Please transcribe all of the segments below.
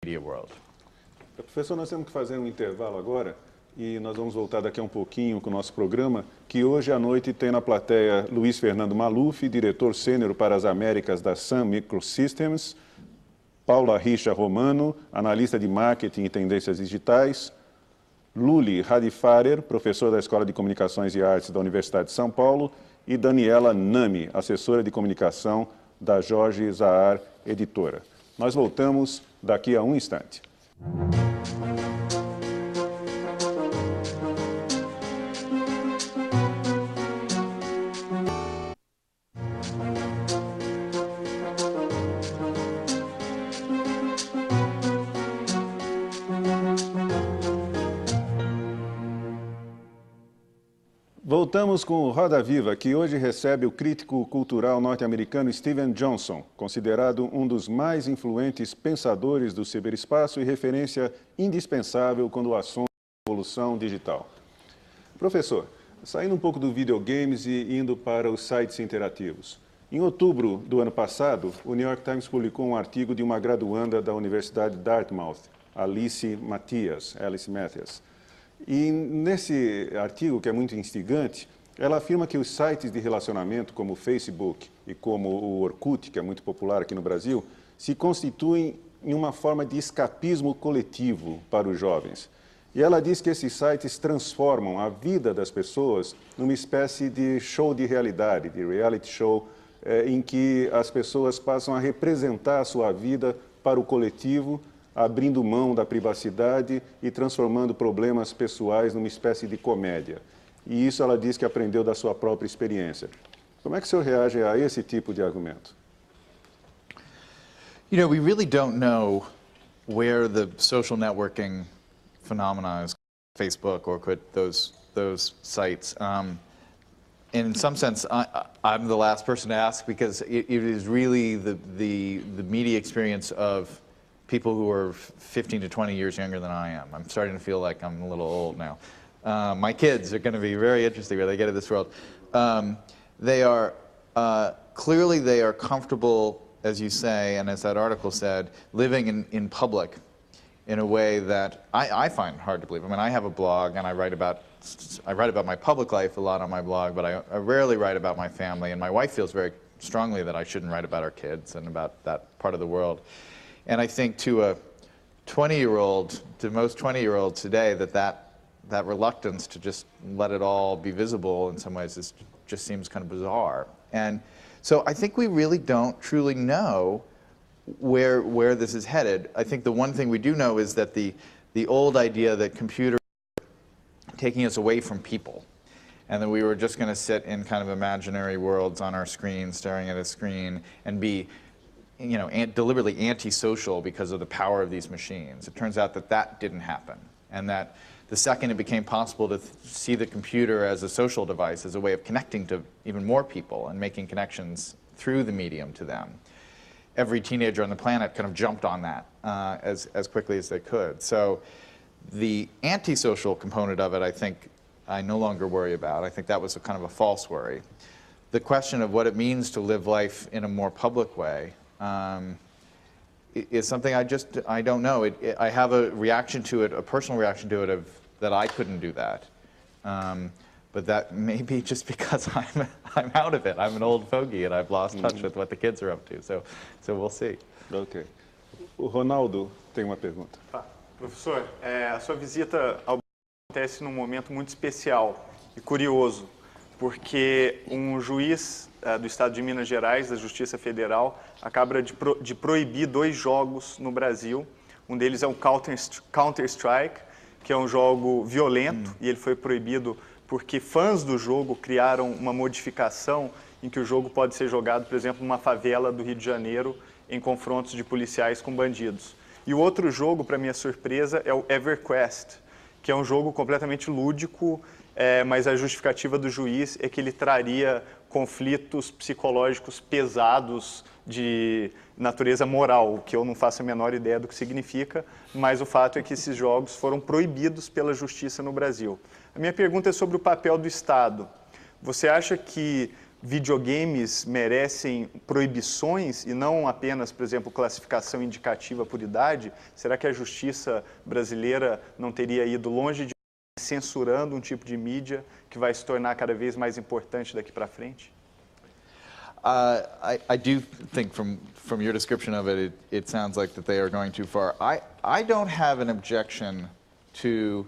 media world. Professor, nós temos que fazer um intervalo agora e nós vamos voltar daqui a um pouquinho com o nosso programa, que hoje à noite tem na plateia Luiz Fernando Maluf, diretor sênior para as Américas da Sun Microsystems, Paula Richa Romano, analista de marketing e tendências digitais, Luli Hadifarer, professor da Escola de Comunicações e Artes da Universidade de São Paulo, e Daniela Nami, assessora de comunicação da Jorge Zahar Editora. Nós voltamos daqui a um instante. Voltamos com o Roda Viva, que hoje recebe o crítico cultural norte-americano Steven Johnson, considerado um dos mais influentes pensadores do ciberespaço e referência indispensável quando o assunto é a evolução digital. Professor, saindo um pouco do videogames e indo para os sites interativos. Em outubro do ano passado, o New York Times publicou um artigo de uma graduanda da Universidade de Dartmouth, Alice Mathias. E nesse artigo, que é muito instigante, ela afirma que os sites de relacionamento, como o Facebook e como o Orkut, que é muito popular aqui no Brasil, se constituem em uma forma de escapismo coletivo para os jovens. E ela diz que esses sites transformam a vida das pessoas numa espécie de show de realidade, de reality show, em que as pessoas passam a representar a sua vida para o coletivo, abrindo mão da privacidade e transformando problemas pessoais numa espécie de comédia. E isso ela diz que aprendeu da sua própria experiência. Como é que o senhor reage a esse tipo de argumento? You know, we really don't know where the social networking phenomena is, Facebook or those sites. In some sense, I'm the last person to ask because it is really the media experience of people who are 15 to 20 years younger than I am. I'm starting to feel like I'm a little old now. My kids are going to be very interesting when they get in this world. They are, clearly they are comfortable, as you say, and as that article said, living in public in a way that I find hard to believe. I mean, I have a blog and I write about my public life a lot on my blog, but I rarely write about my family, and my wife feels very strongly that I shouldn't write about our kids and about that part of the world. And I think to a 20-year-old, to most 20-year-olds today, that reluctance to just let it all be visible in some ways just seems kind of bizarre. And so I think we really don't truly know where this is headed. I think the one thing we do know is that the old idea that computers are taking us away from people, and that we were just going to sit in kind of imaginary worlds on our screen, staring at a screen, and be, you know, deliberately antisocial because of the power of these machines. It turns out that didn't happen, and that the second it became possible to see the computer as a social device, as a way of connecting to even more people and making connections through the medium to them, every teenager on the planet kind of jumped on that as quickly as they could. So the antisocial component of it, I think, I no longer worry about. I think that was a kind of a false worry. The question of what it means to live life in a more public way is something I don't know. I have a reaction to it, a personal reaction to it, that I couldn't do that. But that may be just because I'm out of it. I'm an old fogey and I've lost touch with what the kids are up to. So we'll see. Ok. O Ronaldo tem uma pergunta. Professor, a sua visita ao Brasil acontece num momento muito especial e curioso, porque um juiz do estado de Minas Gerais, da Justiça Federal, acaba de proibir 2 jogos no Brasil. Um deles é o Counter-Strike, que é um jogo violento, e ele foi proibido porque fãs do jogo criaram uma modificação em que o jogo pode ser jogado, por exemplo, numa favela do Rio de Janeiro, em confrontos de policiais com bandidos. E o outro jogo, para minha surpresa, é o EverQuest, que é um jogo completamente lúdico, mas a justificativa do juiz é que ele traria conflitos psicológicos pesados de natureza moral, o que eu não faço a menor ideia do que significa, mas o fato é que esses jogos foram proibidos pela justiça no Brasil. A minha pergunta é sobre o papel do Estado. Você acha que videogames merecem proibições e não apenas, por exemplo, classificação indicativa por idade? Será que a justiça brasileira não teria ido longe de censurando um tipo de mídia que vai se tornar cada vez mais importante daqui para frente? I do think from your description of it, it sounds like that they are going too far. I don't have an objection to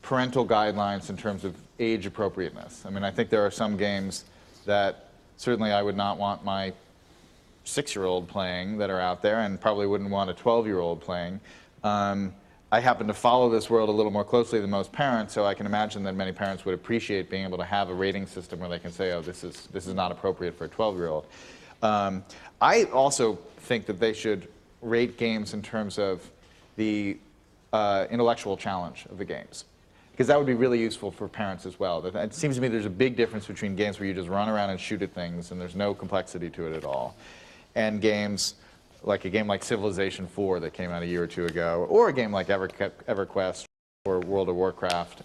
parental guidelines in terms of age appropriateness. I mean, I think there are some games that certainly I would not want my 6-year-old playing that are out there, and probably wouldn't want a 12-year-old playing. I happen to follow this world a little more closely than most parents, so I can imagine that many parents would appreciate being able to have a rating system where they can say, oh, this is not appropriate for a 12-year-old. I also think that they should rate games in terms of the intellectual challenge of the games, because that would be really useful for parents as well. It seems to me there's a big difference between games where you just run around and shoot at things and there's no complexity to it at all, and games like a game like Civilization 4 that came out a year or two ago, or a game like EverQuest or World of Warcraft,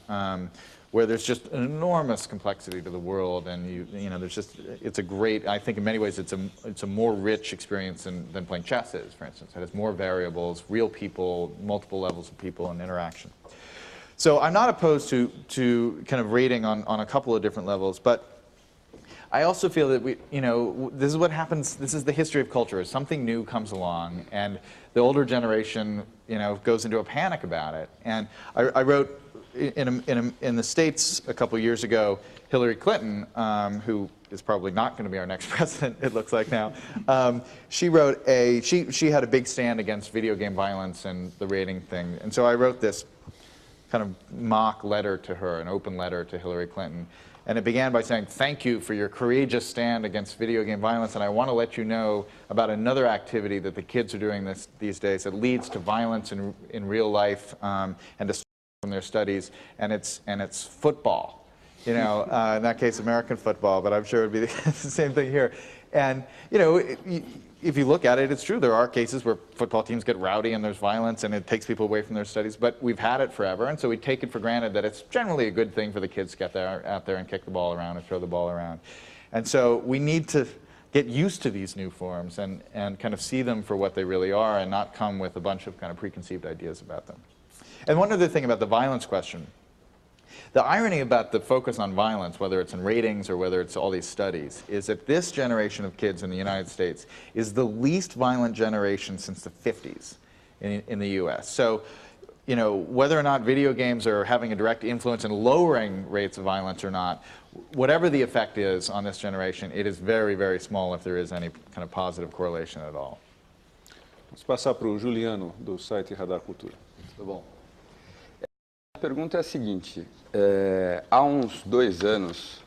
where there's just an enormous complexity to the world, and you know, there's just, it's a great, I think in many ways it's a more rich experience than playing chess is, for instance. It has more variables, real people, multiple levels of people and interaction. So I'm not opposed to kind of rating on a couple of different levels, but I also feel that this is what happens, this is the history of culture. Something new comes along, and the older generation, goes into a panic about it. And I wrote in the States a couple years ago, Hillary Clinton, who is probably not going to be our next president, it looks like now, she wrote she had a big stand against video game violence and the rating thing. And so I wrote this kind of mock letter to her, an open letter to Hillary Clinton. And it began by saying, thank you for your courageous stand against video game violence, and I want to let you know about another activity that the kids are doing these days that leads to violence in real life and to from their studies, and it's football. In that case, American football, but I'm sure it would be the same thing here. And, if you look at it, it's true. There are cases where football teams get rowdy and there's violence and it takes people away from their studies, but we've had it forever, and so we take it for granted that it's generally a good thing for the kids to get out there and kick the ball around and throw the ball around. And so we need to get used to these new forms and kind of see them for what they really are and not come with a bunch of kind of preconceived ideas about them. And one other thing about the violence question. The irony about the focus on violence, whether it's in ratings or whether it's all these studies, is that this generation of kids in the United States is the least violent generation since the 50s in the US. So, whether or not video games are having a direct influence in lowering rates of violence or not, whatever the effect is on this generation, it is very, very small if there is any kind of positive correlation at all. Vamos passar para o Juliano, do site Radar Cultura. Tá bom. A pergunta é a seguinte, há uns 2 anos,